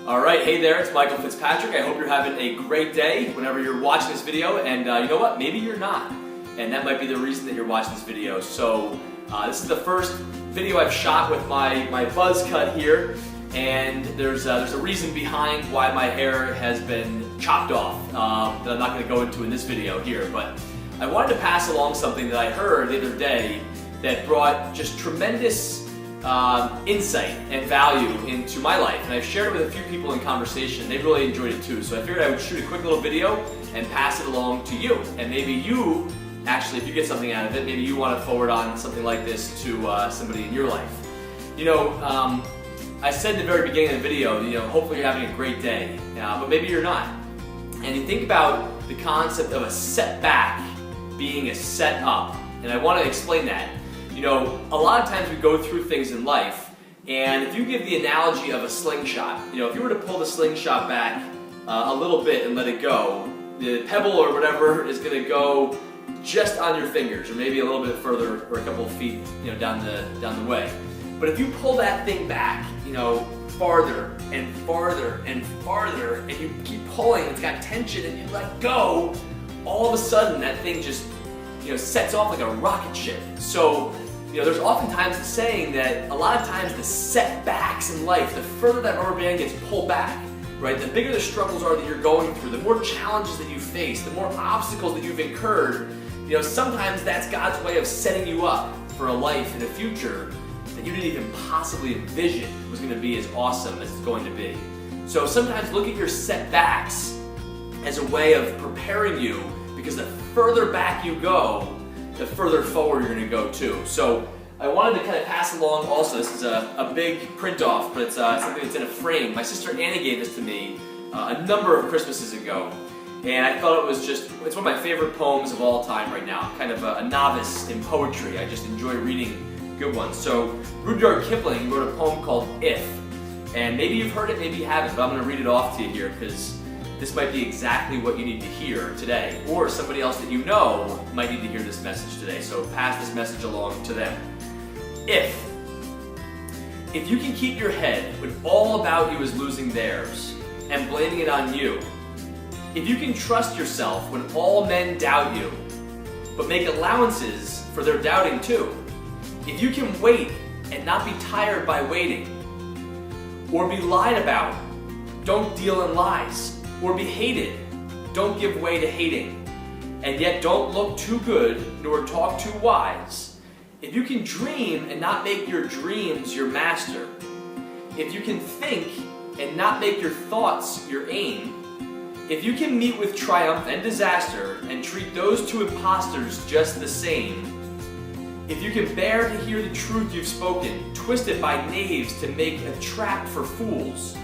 All right, hey there, it's Michael Fitzpatrick. I hope you're having a great day whenever you're watching this video, and you know what, maybe you're not, and that might be the reason that you're watching this video. So this is the first video I've shot with my buzz cut here, and there's a reason behind why my hair has been chopped off that I'm not going to go into in this video here, but I wanted to pass along something that I heard the other day that brought just tremendous insight and value into my life, and I've shared it with a few people in conversation. They've really enjoyed it too, so I figured I would shoot a quick little video and pass it along to you, and maybe you, actually, if you get something out of it, maybe you want to forward on something like this to somebody in your life. You know, I said in the very beginning of the video, you know, hopefully you're having a great day, but maybe you're not. And you think about the concept of a setback being a set up, and I want to explain that. You know, a lot of times we go through things in life, and if you give the analogy of a slingshot, you know, if you were to pull the slingshot back a little bit and let it go, the pebble or whatever is going to go just on your fingers, or maybe a little bit further, or a couple of feet, you know, down the way. But if you pull that thing back, you know, farther and farther and farther, and you keep pulling, it's got tension, and you let go, all of a sudden that thing just, you know, sets off like a rocket ship. So, you know, there's oftentimes a saying that a lot of times the setbacks in life, the further that rubber band gets pulled back, right, the bigger the struggles are that you're going through, the more challenges that you face, the more obstacles that you've incurred, you know, sometimes that's God's way of setting you up for a life and a future that you didn't even possibly envision was going to be as awesome as it's going to be. So sometimes look at your setbacks as a way of preparing you, because the further back you go, the further forward you're going to go too. So I wanted to kind of pass along also, this is a big print off, but it's something that's in a frame. My sister Annie gave this to me a number of Christmases ago, and I thought it's one of my favorite poems of all time right now. I'm kind of a novice in poetry. I just enjoy reading good ones. So Rudyard Kipling wrote a poem called If, and maybe you've heard it, maybe you haven't, but I'm going to read it off to you here, because this might be exactly what you need to hear today, or somebody else that you know might need to hear this message today, so pass this message along to them. If you can keep your head when all about you is losing theirs and blaming it on you, if you can trust yourself when all men doubt you, but make allowances for their doubting too, if you can wait and not be tired by waiting, or be lied about, don't deal in lies, or be hated, don't give way to hating, and yet don't look too good nor talk too wise. If you can dream and not make your dreams your master, if you can think and not make your thoughts your aim, if you can meet with triumph and disaster and treat those two impostors just the same, if you can bear to hear the truth you've spoken, twisted by knaves to make a trap for fools,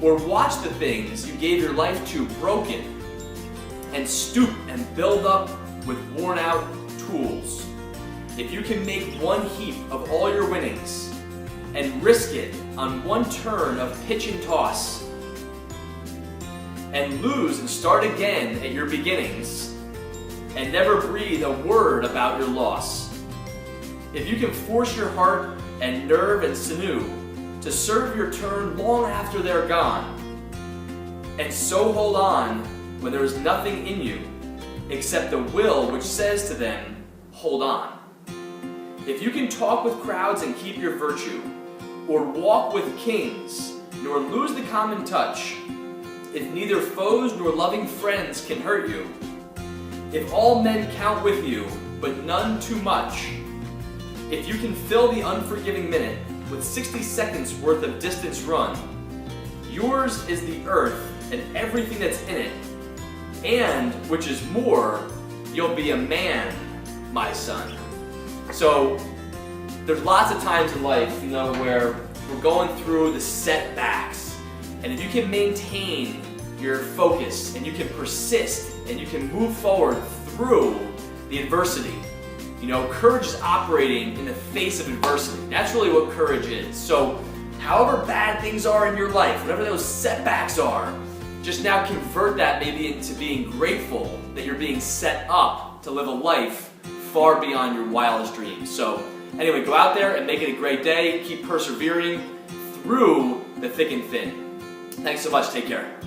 or watch the things you gave your life to broken, and stoop and build up with worn out tools. If you can make one heap of all your winnings, and risk it on one turn of pitch and toss, and lose and start again at your beginnings, and never breathe a word about your loss. If you can force your heart and nerve and sinew to serve your turn long after they're gone, and so hold on when there is nothing in you except the will which says to them, hold on. If you can talk with crowds and keep your virtue, or walk with kings, nor lose the common touch, if neither foes nor loving friends can hurt you, if all men count with you, but none too much, if you can fill the unforgiving minute with 60 seconds worth of distance run, yours is the earth and everything that's in it, and, which is more, you'll be a man, my son. So, there's lots of times in life, you know, where we're going through the setbacks, and if you can maintain your focus, and you can persist, and you can move forward through the adversity, you know, courage is operating in the face of adversity. That's really what courage is. So, however bad things are in your life, whatever those setbacks are, just now convert that maybe into being grateful that you're being set up to live a life far beyond your wildest dreams. So, anyway, go out there and make it a great day. Keep persevering through the thick and thin. Thanks so much. Take care.